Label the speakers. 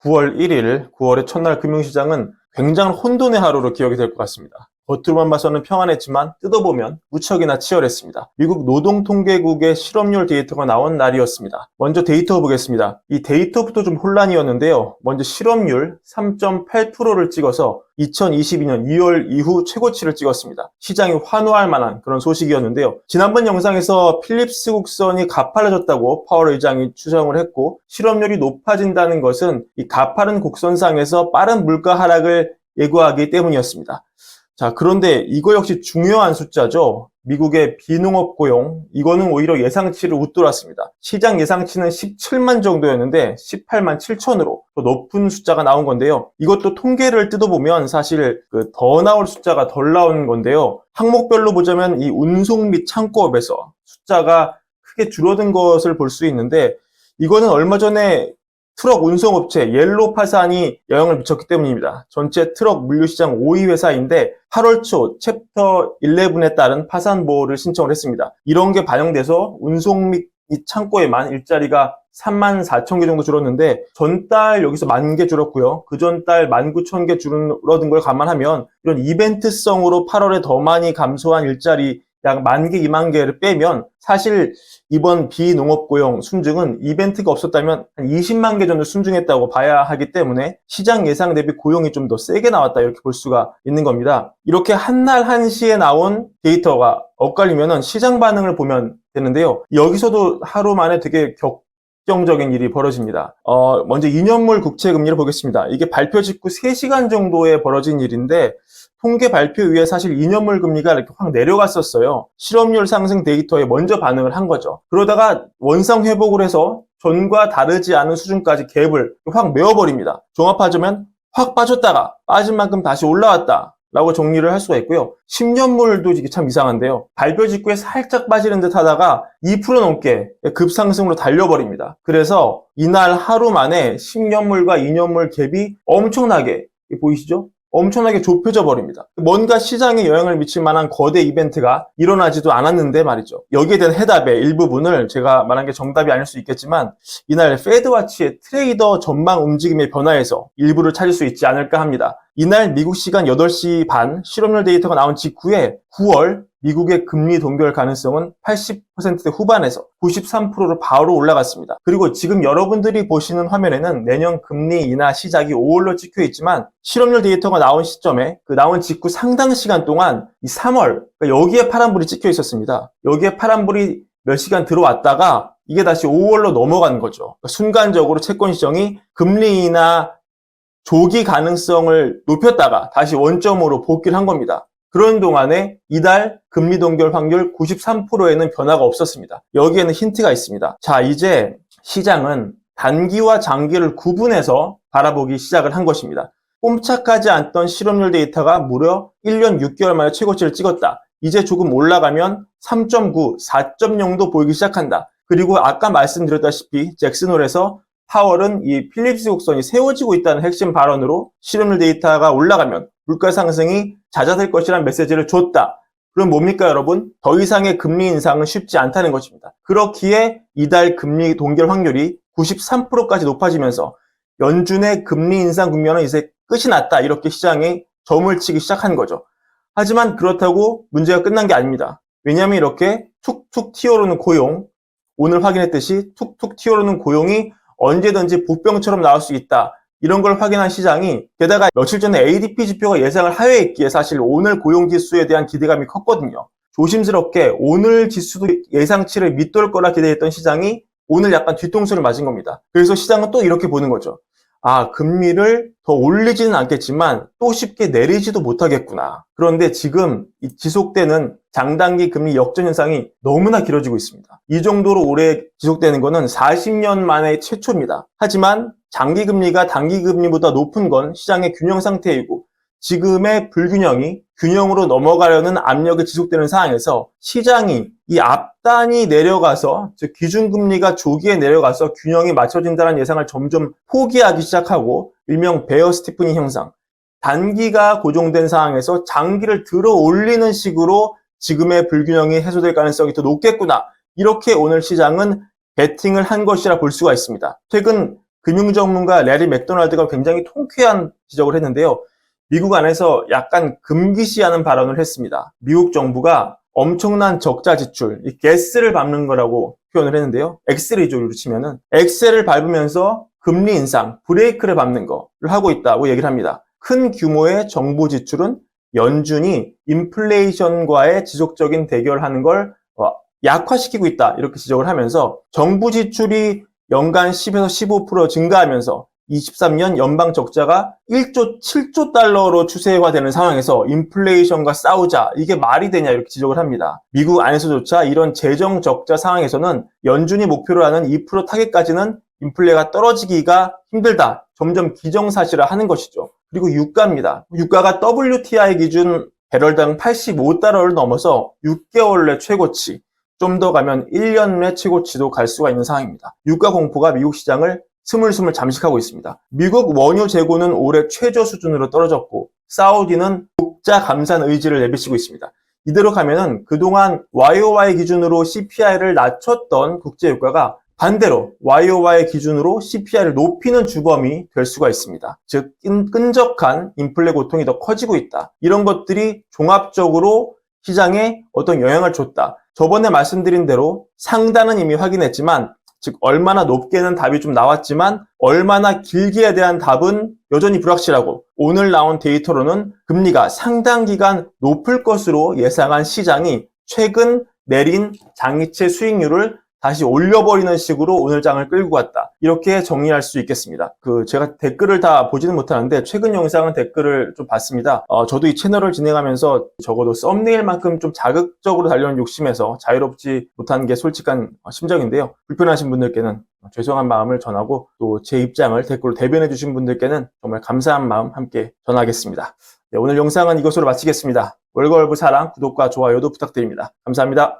Speaker 1: 9월 1일, 9월의 첫날 금융시장은 굉장한 혼돈의 하루로 기억이 될 것 같습니다. 겉으로만 봐서는 평안했지만 뜯어보면 무척이나 치열했습니다. 미국 노동통계국의 실업률 데이터가 나온 날이었습니다. 먼저 데이터 보겠습니다. 이 데이터부터 좀 혼란이었는데요. 먼저 실업률 3.8%를 찍어서 2022년 2월 이후 최고치를 찍었습니다. 시장이 환호할 만한 그런 소식이었는데요. 지난번 영상에서 필립스 곡선이 가팔라졌다고 파월 의장이 추정을 했고, 실업률이 높아진다는 것은 이 가파른 곡선상에서 빠른 물가 하락을 예고하기 때문이었습니다. 자, 그런데 이거 역시 중요한 숫자죠. 미국의 비농업 고용, 이거는 오히려 예상치를 웃돌았습니다. 시장 예상치는 17만 정도였는데 18만 7천으로 더 높은 숫자가 나온 건데요. 이것도 통계를 뜯어보면 사실 더 나올 숫자가 덜 나온 건데요. 항목별로 보자면 이 운송 및 창고업에서 숫자가 크게 줄어든 것을 볼 수 있는데, 이거는 얼마 전에 트럭 운송업체 옐로파산이 영향을 미쳤기 때문입니다. 전체 트럭 물류시장 5위 회사인데 8월 초 챕터 11에 따른 파산 보호를 신청을 했습니다. 이런 게 반영돼서 운송 및 창고에만 일자리가 3만 4천 개 정도 줄었는데, 전달 여기서 10,000개 줄었고요. 그 전달 19,000개 줄어든 걸 감안하면 이런 이벤트성으로 8월에 더 많이 감소한 일자리 약 10,000개, 20,000개를 빼면 사실 이번 비농업 고용 순증은 이벤트가 없었다면 한 20만 개 정도 순증했다고 봐야 하기 때문에 시장 예상 대비 고용이 좀 더 세게 나왔다, 이렇게 볼 수가 있는 겁니다. 이렇게 한날 한시에 나온 데이터가 엇갈리면 시장 반응을 보면 되는데요. 여기서도 하루 만에 되게 격정적인 일이 벌어집니다. 먼저 2년물 국채 금리를 보겠습니다. 이게 발표 직후 3시간 정도에 벌어진 일인데, 통계 발표 이후에 사실 2년물 금리가 이렇게 확 내려갔었어요. 실업률 상승 데이터에 먼저 반응을 한 거죠. 그러다가 원상 회복을 해서 전과 다르지 않은 수준까지 갭을 확 메워버립니다. 종합하자면 확 빠졌다가 빠진 만큼 다시 올라왔다 라고 정리를 할 수가 있고요. 10년물도 이게 참 이상한데요. 발표 직후에 살짝 빠지는 듯 하다가 2% 넘게 급상승으로 달려버립니다. 그래서 이날 하루 만에 10년물과 2년물 갭이 엄청나게, 보이시죠? 엄청나게 좁혀져 버립니다. 뭔가 시장에 영향을 미칠 만한 거대 이벤트가 일어나지도 않았는데 말이죠. 여기에 대한 해답의 일부분을 제가 말한 게 정답이 아닐 수 있겠지만, 이날 페드와치의 트레이더 전망 움직임의 변화에서 일부를 찾을 수 있지 않을까 합니다. 이날 미국 시간 8시 반 실업률 데이터가 나온 직후에 9월 미국의 금리 동결 가능성은 80%대 후반에서 93%로 바로 올라갔습니다. 그리고 지금 여러분들이 보시는 화면에는 내년 금리 인하 시작이 5월로 찍혀 있지만, 실업률 데이터가 나온 시점에 나온 직후 상당 시간 동안 이 3월, 그러니까 여기에 파란불이 찍혀 있었습니다. 여기에 파란불이 몇 시간 들어왔다가 이게 다시 5월로 넘어간 거죠. 그러니까 순간적으로 채권 시장이 금리 인하 조기 가능성을 높였다가 다시 원점으로 복귀를 한 겁니다. 그런 동안에 이달 금리 동결 확률 93%에는 변화가 없었습니다. 여기에는 힌트가 있습니다. 자, 이제 시장은 단기와 장기를 구분해서 바라보기 시작을 한 것입니다. 꼼짝하지 않던 실업률 데이터가 무려 1년 6개월 만에 최고치를 찍었다. 이제 조금 올라가면 3.9, 4.0도 보이기 시작한다. 그리고 아까 말씀드렸다시피 잭슨홀에서 파월은 이 필립스 곡선이 세워지고 있다는 핵심 발언으로 실업률 데이터가 올라가면 물가 상승이 잦아들 것이라는 메시지를 줬다. 그럼 뭡니까 여러분? 더 이상의 금리 인상은 쉽지 않다는 것입니다. 그렇기에 이달 금리 동결 확률이 93%까지 높아지면서 연준의 금리 인상 국면은 이제 끝이 났다, 이렇게 시장이 점을 치기 시작한 거죠. 하지만 그렇다고 문제가 끝난 게 아닙니다. 왜냐하면 이렇게 툭툭 튀어오르는 고용, 오늘 확인했듯이 툭툭 튀어오르는 고용이 언제든지 복병처럼 나올 수 있다, 이런 걸 확인한 시장이, 게다가 며칠 전에 ADP 지표가 예상을 하회했기에 사실 오늘 고용지수에 대한 기대감이 컸거든요. 조심스럽게 오늘 지수도 예상치를 밑돌 거라 기대했던 시장이 오늘 약간 뒤통수를 맞은 겁니다. 그래서 시장은 또 이렇게 보는 거죠. 아, 금리를 더 올리지는 않겠지만 또 쉽게 내리지도 못하겠구나. 그런데 지금 이 지속되는 장단기 금리 역전 현상이 너무나 길어지고 있습니다. 이 정도로 오래 지속되는 거는 40년 만에 최초입니다. 하지만 장기 금리가 단기 금리보다 높은 건 시장의 균형 상태이고, 지금의 불균형이 균형으로 넘어가려는 압력이 지속되는 상황에서 시장이 이 앞단이 내려가서, 즉 기준금리가 조기에 내려가서 균형이 맞춰진다는 예상을 점점 포기하기 시작하고, 일명 베어 스티프닝 현상, 단기가 고정된 상황에서 장기를 들어 올리는 식으로 지금의 불균형이 해소될 가능성이 더 높겠구나, 이렇게 오늘 시장은 베팅을 한 것이라 볼 수가 있습니다. 최근 금융전문가 레리 맥도날드가 굉장히 통쾌한 지적을 했는데요. 미국 안에서 약간 금기시하는 발언을 했습니다. 미국 정부가 엄청난 적자 지출, 이 가스를 밟는 거라고 표현을 했는데요. 엑셀이죠, 치면은. 엑셀을 밟으면서 금리 인상, 브레이크를 밟는 거를 하고 있다고 얘기를 합니다. 큰 규모의 정부 지출은 연준이 인플레이션과의 지속적인 대결하는 걸 약화시키고 있다, 이렇게 지적을 하면서 정부 지출이 연간 10에서 15% 증가하면서 23년 연방 적자가 1조 7조 달러로 추세화되는 상황에서 인플레이션과 싸우자, 이게 말이 되냐, 이렇게 지적을 합니다. 미국 안에서조차 이런 재정 적자 상황에서는 연준이 목표로 하는 2% 타겟까지는 인플레가 떨어지기가 힘들다, 점점 기정사실화하는 것이죠. 그리고 유가입니다. 유가가 WTI 기준 배럴당 85달러를 넘어서 6개월 내 최고치, 좀 더 가면 1년 내 최고치도 갈 수가 있는 상황입니다. 유가 공포가 미국 시장을 스물스물 잠식하고 있습니다. 미국 원유 재고는 올해 최저 수준으로 떨어졌고 사우디는 독자 감산 의지를 내비치고 있습니다. 이대로 가면은 그동안 YOY 기준으로 CPI를 낮췄던 국제유가가 반대로 YOY 기준으로 CPI를 높이는 주범이 될 수가 있습니다. 즉 끈적한 인플레 고통이 더 커지고 있다. 이런 것들이 종합적으로 시장에 어떤 영향을 줬다. 저번에 말씀드린 대로 상단은 이미 확인했지만, 즉 얼마나 높게는 답이 좀 나왔지만 얼마나 길게에 대한 답은 여전히 불확실하고, 오늘 나온 데이터로는 금리가 상당 기간 높을 것으로 예상한 시장이 최근 내린 장기채 수익률을 다시 올려버리는 식으로 오늘 장을 끌고 갔다, 이렇게 정리할 수 있겠습니다. 제가 댓글을 다 보지는 못하는데 최근 영상은 댓글을 좀 봤습니다. 저도 이 채널을 진행하면서 적어도 썸네일만큼 좀 자극적으로 달려는 욕심에서 자유롭지 못한 게 솔직한 심정인데요. 불편하신 분들께는 죄송한 마음을 전하고, 또 제 입장을 댓글로 대변해 주신 분들께는 정말 감사한 마음 함께 전하겠습니다. 네, 오늘 영상은 이것으로 마치겠습니다. 월거월부 사랑, 구독과 좋아요도 부탁드립니다. 감사합니다.